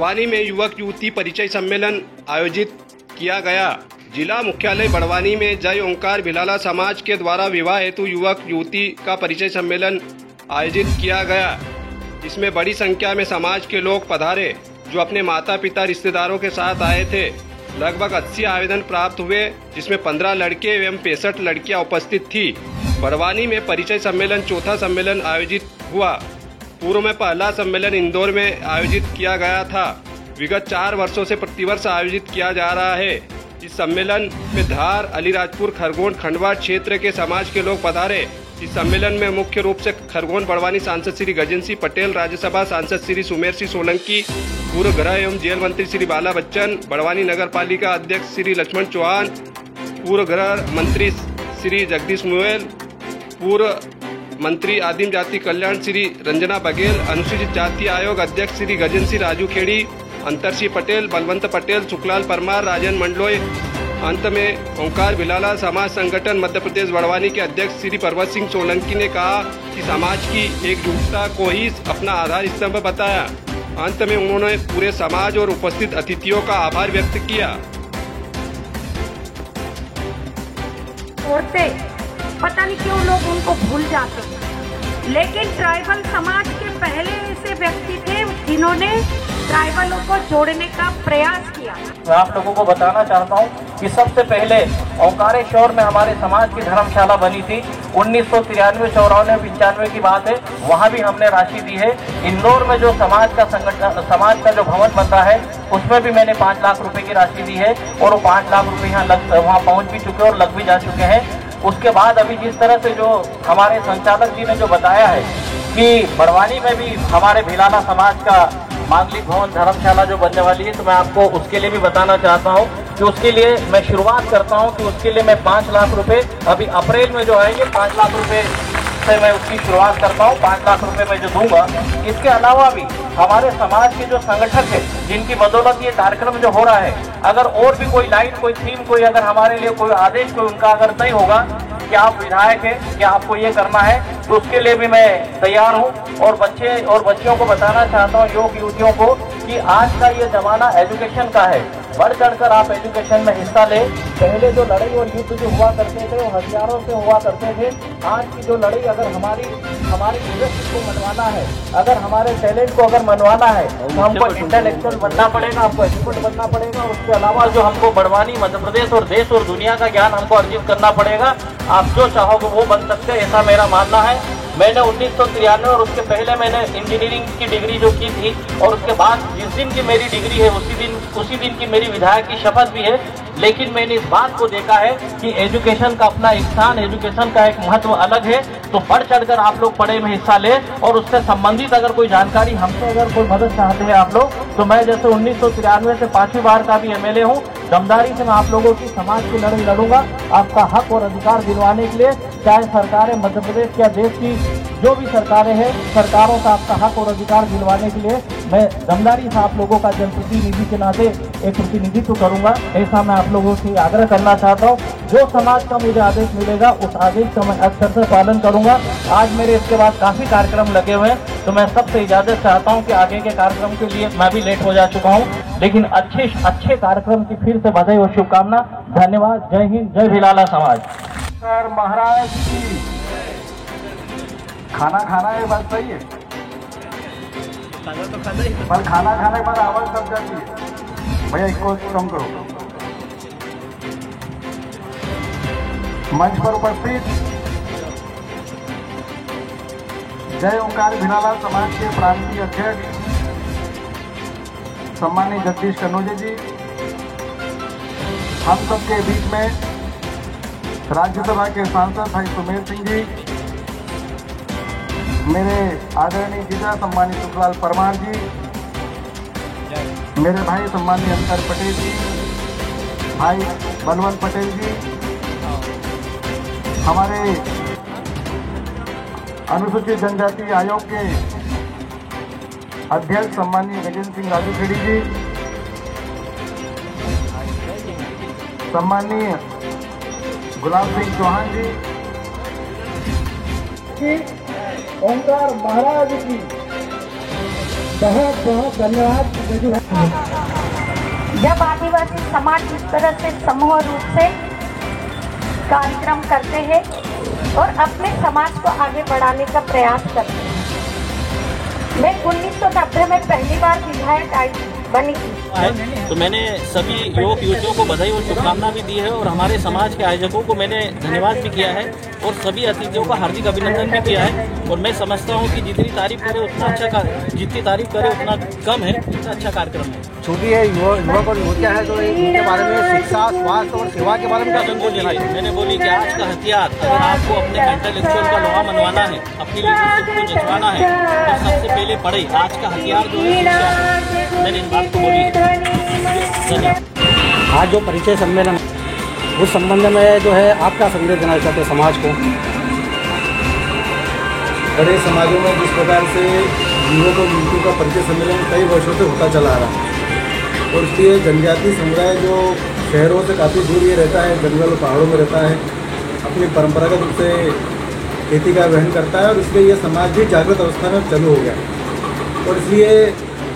बड़वानी में युवक युवती परिचय सम्मेलन आयोजित किया गया। जिला मुख्यालय बड़वानी में जय ओंकार भिलाला समाज के द्वारा विवाह हेतु युवक युवती का परिचय सम्मेलन आयोजित किया गया। इसमें बड़ी संख्या में समाज के लोग पधारे जो अपने माता पिता रिश्तेदारों के साथ आए थे। लगभग 80 आवेदन प्राप्त हुए, जिसमें 15 लड़के एवं 65 लड़कियां उपस्थित थी। बड़वानी में परिचय सम्मेलन चौथा सम्मेलन आयोजित हुआ। पूर्व में पहला सम्मेलन इंदौर में आयोजित किया गया था। विगत 4 वर्षों से प्रतिवर्ष आयोजित किया जा रहा है। इस सम्मेलन में धार, अलीराजपुर, खरगोन, खंडवा क्षेत्र के समाज के लोग पधारे। इस सम्मेलन में मुख्य रूप से खरगोन बड़वानी सांसद श्री गजेंद्र सिंह पटेल, राज्यसभा सांसद श्री सुमेर सिंह सोलंकी, पूर्व गृह एवं जेल मंत्री श्री बाला बच्चन, बड़वानी नगर पालिका अध्यक्ष श्री लक्ष्मण चौहान, पूर्व गृह मंत्री श्री जगदीश मुएल, पूर्व मंत्री आदिम जाति कल्याण श्री रंजना बघेल, अनुसूचित जाति आयोग अध्यक्ष श्री गजेंद्र सिंह राजू खेड़ी, अंतर सिंह पटेल, बलवंत पटेल, सुखलाल परमार, राजन मंडलोई। अंत में ओंकार भिलाला समाज संगठन मध्य प्रदेश बड़वानी के अध्यक्ष श्री पर्वत सिंह सोलंकी ने कहा कि समाज की एकजुटता को ही अपना आधार स्तंभ बताया। अंत में उन्होंने पूरे समाज और उपस्थित अतिथियों का आभार व्यक्त किया। पता नहीं क्यों लोग उनको भूल जाते हैं, लेकिन ट्राइबल समाज के पहले ऐसे व्यक्ति थे जिन्होंने ट्राइबलों को जोड़ने का प्रयास किया। मैं आप लोगों को बताना चाहता हूँ कि सबसे पहले ओंकारेश्वर में हमारे समाज की धर्मशाला बनी थी। 1993, 94, 95 की बात है। वहाँ भी हमने राशि दी है। इंदौर में जो समाज का जो भवन बन रहा है उसमें भी मैंने 5 लाख रुपए की राशि दी है और वो 5 लाख रुपए यहाँ वहाँ पहुँच भी चुके और लग भी जा चुके हैं। उसके बाद अभी जिस तरह से जो हमारे संचालक जी ने जो बताया है कि बड़वानी में भी हमारे भिलाला समाज का मांगलिक भवन धर्मशाला जो बनने वाली है, तो मैं आपको उसके लिए भी बताना चाहता हूं कि उसके लिए मैं शुरुआत करता हूं कि उसके लिए मैं 5 लाख रुपए अभी अप्रैल में जो आएंगे 5 लाख रुपए से मैं उसकी शुरुआत करता हूं। 5 लाख रुपए मैं जो दूंगा। इसके अलावा भी हमारे समाज के जो संगठक है जिनकी बदौलत ये कार्यक्रम जो हो रहा है, अगर और भी कोई लाइन, कोई थीम, कोई अगर हमारे लिए कोई आदेश कोई उनका अगर तय होगा कि आप विधायक हैं कि आपको ये करना है, तो उसके लिए भी मैं तैयार हूँ। और बच्चियों को बताना चाहता हूँ, युवक युवतियों को, कि आज का ये जमाना एजुकेशन का है। बढ़ चढ़कर आप एजुकेशन में हिस्सा लें। पहले जो लड़ाई और युद्ध जो हुआ करते थे वो हथियारों से हुआ करते थे। आज की जो लड़ाई अगर हमारी इंडस्ट्री को मनवाना है, अगर हमारे टैलेंट को अगर मनवाना है, तो हमको इंटेलेक्चुअल बनना पड़ेगा, हमको एक्सपर्ट बनना पड़ेगा। उसके अलावा जो हमको बड़वानी, मध्य प्रदेश और देश और दुनिया का ज्ञान हमको अर्जित करना पड़ेगा। आप जो चाहोगे वो बन सकते हैं, ऐसा मेरा मानना है। मैंने 1993 और उसके पहले मैंने इंजीनियरिंग की डिग्री जो की थी, और उसके बाद जिस दिन की मेरी डिग्री है उसी दिन की मेरी विधायक की शपथ भी है। लेकिन मैंने इस बात को देखा है कि एजुकेशन का अपना एक स्थान, एजुकेशन का एक महत्व अलग है। तो बढ़ चढ़कर आप लोग पढ़ाई में हिस्सा लें, और उससे संबंधित अगर कोई जानकारी हमसे अगर कोई मदद चाहते हैं आप लोग, तो मैं जैसे 1993 से 5वीं बार का भी एमएलए हूँ, दमदारी से मैं आप लोगों की समाज की लड़ाई लड़ूंगा आपका हक और अधिकार दिलवाने के लिए। चाहे सरकारें मध्य प्रदेश या देश की जो भी सरकारें हैं, सरकारों का आपका हक और अधिकार दिलवाने के लिए मैं दमदारी से आप लोगों का जनप्रतिनिधि के नाते एक प्रतिनिधित्व करूंगा। ऐसा मैं आप लोगों से आग्रह करना चाहता हूं। जो समाज का मुझे आदेश मिलेगा उस आदेश का मैं अक्षर से पालन करूंगा। आज मेरे इसके बाद काफी कार्यक्रम लगे हुए हैं, तो मैं सबसे इजाजत चाहता हूं कि आगे के कार्यक्रम के लिए मैं भी लेट हो जा चुका हूं, लेकिन अच्छे कार्यक्रम की फिर से बधाई और शुभकामना। धन्यवाद। जय हिंद, जय भिलाला समाज। सर महाराज की खाना खाना ये बात सही है, पर खाना खाने के बाद आवाज दब जाती है। भैया इसको कम करो। मंच पर उपस्थित जय ओंकार भिलाला समाज के प्रांतीय अध्यक्ष सम्मानित जगदीश कन्नौजे जी, हम सबके बीच में राज्यसभा के सांसद भाई सुमेर सिंह जी, मेरे आदरणीय जीजा सम्मानित सुखलाल परमार जी, मेरे भाई सम्मानित अंतर पटेल जी, भाई बलवंत पटेल जी, हमारे अनुसूचित जनजाति आयोग के अध्यक्ष सम्मानीय गजेंद्र सिंह राजू खेड़ी जी, सम्मानीय गुलाब सिंह चौहान जी, ओंकार महाराज की बहुत बहुत धन्यवाद। जब आदिवासी समाज इस तरह से समूह रूप से कार्यक्रम करते हैं और अपने समाज को आगे बढ़ाने का प्रयास करते हैं। मैं 1990 में पहली बार विधायक बनी थी, तो मैंने सभी युवक युवतियों को बधाई और शुभकामना भी दी है और हमारे समाज के आयोजकों को मैंने धन्यवाद भी किया है और सभी अतिथियों का हार्दिक अभिनंदन भी किया है। और मैं समझता हूँ कि जितनी तारीफ करे उतना अच्छा, जितनी तारीफ करे उतना कम है, इतना अच्छा कार्यक्रम है। छोटी है युवक और युवतियाँ हैं, तो इनके बारे में शिक्षा, स्वास्थ्य और सेवा के बारे में क्या संदेश देना चाहिए? मैंने बोली कि आज का हथियार, अगर आपको अपने इंटेलेक्चुअल का लोहा मनवाना है, अपनी लीडरशिप को जचवाना है, तो सबसे पहले पढ़े। आज का हथियार जो है शिक्षा है। मैंने इन बात को बोली। आज जो परिचय सम्मेलन उस संबंध में जो है आप क्या संदेश देना चाहते हैं समाज को? बड़े समाजों में जिस प्रकार से युवक और युवतियों का परिचय सम्मेलन कई वर्षों से होता चला आ रहा है और इसलिए जनजातीय समुदाय जो शहरों से काफ़ी दूर ये रहता है, जंगल और पहाड़ों में रहता है, अपनी परंपरागत रूप से खेती का वहन करता है और इसलिए ये समाज भी जागृत अवस्था में चालू हो गया। और इसलिए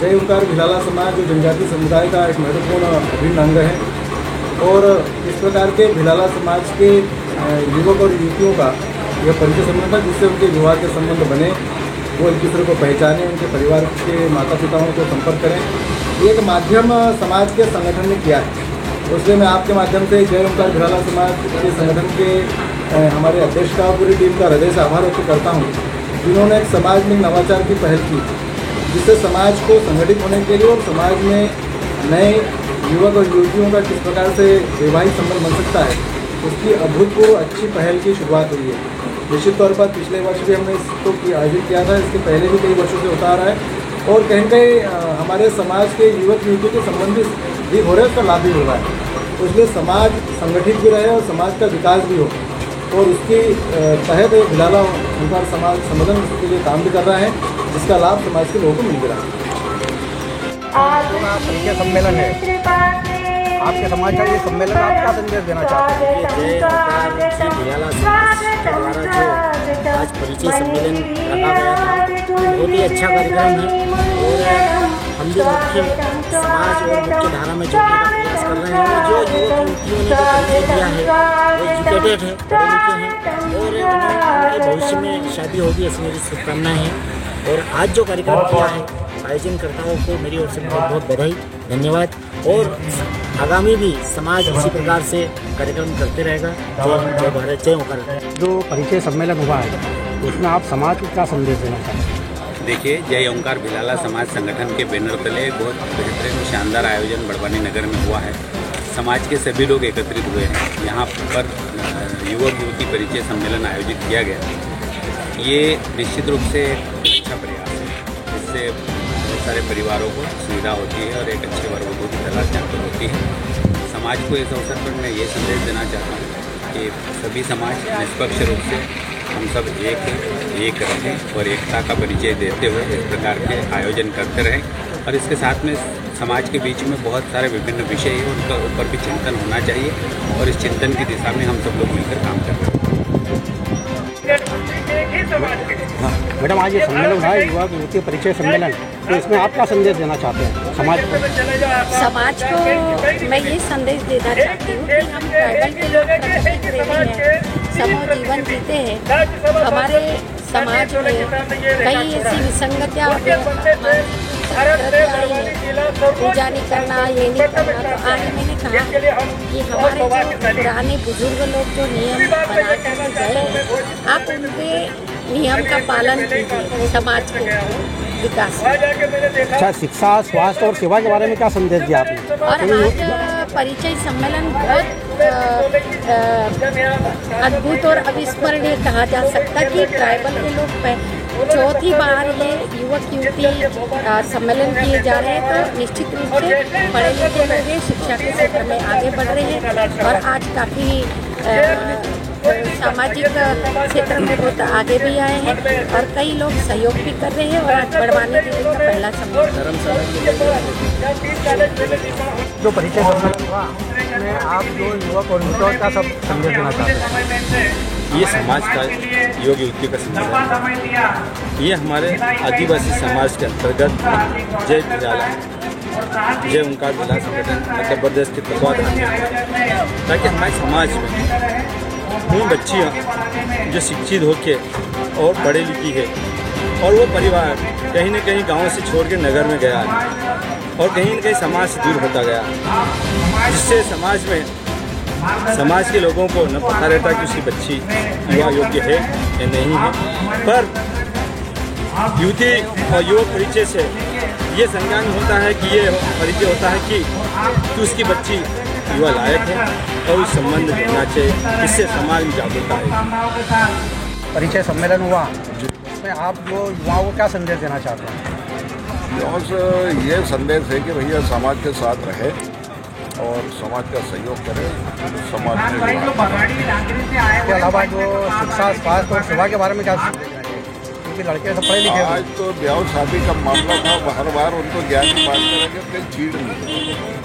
जय ओंकार भिलाला समाज जो जनजातीय समुदाय का एक महत्वपूर्ण अभिन्न अंग है और इस प्रकार के भिलाला समाज के युवक और युवतियों का यह परिचय सम्मेलन था जिससे उनके विवाह के संबंध बने, वो एक दूसरे को पहचाने, उनके परिवार के माता पिताओं को संपर्क करें। ये एक माध्यम समाज के संगठन ने किया है। उसलिए मैं आपके माध्यम से जय ओंकार भिलाला समाज के संगठन के हमारे अध्यक्ष का पूरी टीम का हृदय से आभार व्यक्त करता हूँ, जिन्होंने एक समाज में नवाचार की पहल की जिससे समाज को संगठित होने के लिए और समाज में नए युवक और युवतियों का किस प्रकार से वैवाहिक संबंध बन सकता है, उसकी अभूतपूर्व अच्छी पहल की शुरुआत हुई है। निश्चित तौर पर पिछले वर्ष भी हमने इसको आयोजित किया था, इसके पहले भी कई वर्षों से होता आ रहा है और कहीं कहीं हमारे समाज के युवक युवतियों के संबंध भी हो रहे हैं, उसका लाभ भी हो रहा है। तो इसलिए समाज संगठित भी रहे और समाज का विकास भी हो और उसके तहत भिलाला ओंकार समाज संगठन के लिए काम भी कर रहा है, जिसका लाभ समाज के लोगों को मिल रहा है। परिचय सम्मेलन है, आपके समाज का ये सम्मेलन आप क्या संदेश देना चाहते हैं? जय ओंकार भिलाला समाज के द्वारा जो आज परिचय सम्मेलन रखा गया था, बहुत ही अच्छा कार्यक्रम है और हम भी मुख्य समाज और मुख्य धारा में जोड़ने का प्रयास कर रहे हैं। जो युवक युवतियों ने जो परिचय दिया है वो एजुकेटेड है, पढ़े लिखे हैं और उनके भविष्य में शादी होगी, ऐसी मेरी शुभकामनाएं हैं। और आज जो कार्यक्रम किया है आयोजनकर्ताओं को मेरी ओर से बहुत बहुत बधाई, धन्यवाद और आगामी भी समाज इसी प्रकार से कार्यक्रम करते रहेगा। जय भारत, जय ओंकार। जो परिचय सम्मेलन हुआ है उसमें आप समाज को क्या संदेश देना चाहते हैं? देखिए, जय ओंकार भिलाला समाज संगठन के बैनर तले बहुत बेहतरीन शानदार आयोजन बड़वानी नगर में हुआ है। समाज के सभी लोग एकत्रित हुए हैं। यहाँ पर युवक युवती परिचय सम्मेलन आयोजित किया गया। ये निश्चित रूप से एक अच्छा प्रयास है, इससे बहुत सारे परिवारों को सुविधा होती है और एक अच्छे वर्गों को भी तलाश जानकारी होती है। समाज को इस अवसर पर मैं ये संदेश देना चाहता हूँ कि सभी समाज निष्पक्ष रूप से हम सब एक रहें और एकता का परिचय देते हुए इस प्रकार के आयोजन करते रहें। और इसके साथ में समाज के बीच में बहुत सारे विभिन्न विषय हैं, उनका ऊपर भी चिंतन होना चाहिए और इस चिंतन की दिशा में हम सब लोग मिलकर काम कर रहे हैं। मैडम, आज ये सम्मेलन हुआ है युवा युवती परिचय सम्मेलन, तो इसमें आप क्या संदेश देना चाहते हैं समाज को? समाज को मैं ये संदेश देना चाहती हूँ कि हम ट्राइबल के लोग प्रकृति प्रेमी हैं, समूह जीवन जीते हैं। हमारे समाज में कई ऐसी विसंगतियाँ आई है, पूजा नहीं करना, ये नहीं करना। तो आज मैंने कहा कि हमारे जो पुराने बुजुर्ग लोग जो नियम बना कर गए हैं, आप उनके नियम का पालन कीजिए समाज के विकास में। अच्छा, शिक्षा, स्वास्थ्य और सेवा के बारे में क्या संदेश दिया आपने? और आज परिचय सम्मेलन बहुत अद्भुत और अविस्मरणीय कहा जा सकता कि ट्राइबल के लोग चौथी बार ये युवक युवती सम्मेलन किए जा रहे हैं। तो निश्चित रूप से पढ़े लिखे लोग हैं, शिक्षा के क्षेत्र में आगे बढ़ रहे हैं और आज काफ़ी सामाजिक क्षेत्र में बहुत आगे भी आए हैं और कई लोग सहयोग भी कर रहे हैं। और आज बड़वानी जिले का पहला सम्मेलन जो परिचय सम्मेलन हुआ उसमें आप जो युवक और युवतियों का सब संदेश देना चाहते हैं? ये समाज का युवक युवती का सम्मेलन, ये हमारे आदिवासी समाज के अंतर्गत जय विद्यालय जय ओंकार भिलाला संगठन मध्य प्रदेश के तत्वाधान में, ताकि हमारे समाज में उन बच्चियाँ जो शिक्षित होके और पढ़ी लिखी है और वो परिवार कहीं न कहीं गांव से छोड़ के नगर में गया है और कहीं न कहीं समाज से दूर होता गया, जिससे समाज के लोगों को न पता रहता कि उसकी बच्ची युवा योग्य है या नहीं है। पर युवती और युवक परिचय से ये संज्ञान होता है कि ये परिचय होता है कि उसकी बच्ची युवा लायक है और उस संबंध होना चाहिए, इससे समाज में जागरूकता है। परिचय सम्मेलन हुआ, उसमें आप जो युवाओं को क्या संदेश देना चाहते हैं? युवाओं से ये संदेश है कि भैया समाज के साथ रहे और समाज का सहयोग करे, समाज में इसके अलावा जो शिक्षा, स्वास्थ्य और सेवा के बारे में क्या संदेश देना चाहिए? क्योंकि लड़के सब पढ़े लिखे, आज तो ब्याह शादी का मामला था, हर बार उनको ज्ञान की बात करेंगे, कहीं चीड़ नहीं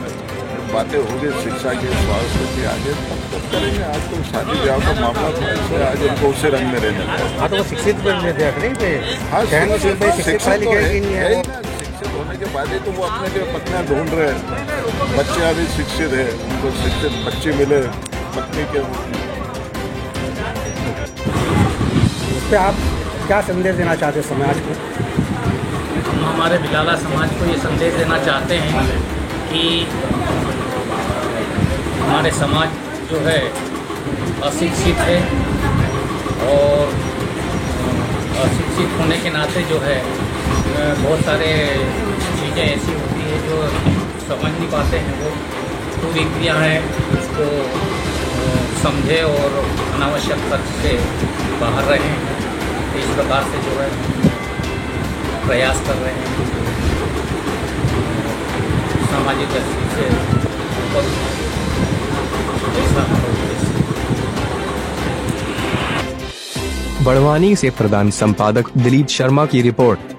बातें होगी शिक्षा के, स्वास्थ्य के, आगे तब करेंगे। आज तो शादी ब्याह का मामला था, इससे आज उनको उसी रंग में रहने लगा। हाँ, तो वो शिक्षित देख रही थे, हाँ, शिक्षित पढ़े लिखे नहीं है। शिक्षित होने के बाद ही तो वो अपने लिए पत्नियाँ ढूंढ रहे हैं, बच्चे अभी शिक्षित है, उनको शिक्षित बच्चे मिले पत्नी के। उस पर आप क्या संदेश देना चाहते हैं समाज को? हम हमारे भिलाला समाज को ये संदेश देना चाहते हैं कि हमारे समाज जो है अशिक्षित है और अशिक्षित होने के नाते जो है बहुत सारे चीज़ें ऐसी होती है जो समझ नहीं पाते हैं, वो कुरीतियाँ हैं, उसको समझे और अनावश्यक खर्च से बाहर रहें, इस प्रकार से जो है प्रयास कर रहे हैं सामाजिक दृष्टि से ऐसा बड़वानी से प्रधान संपादक दिलीप शर्मा की रिपोर्ट।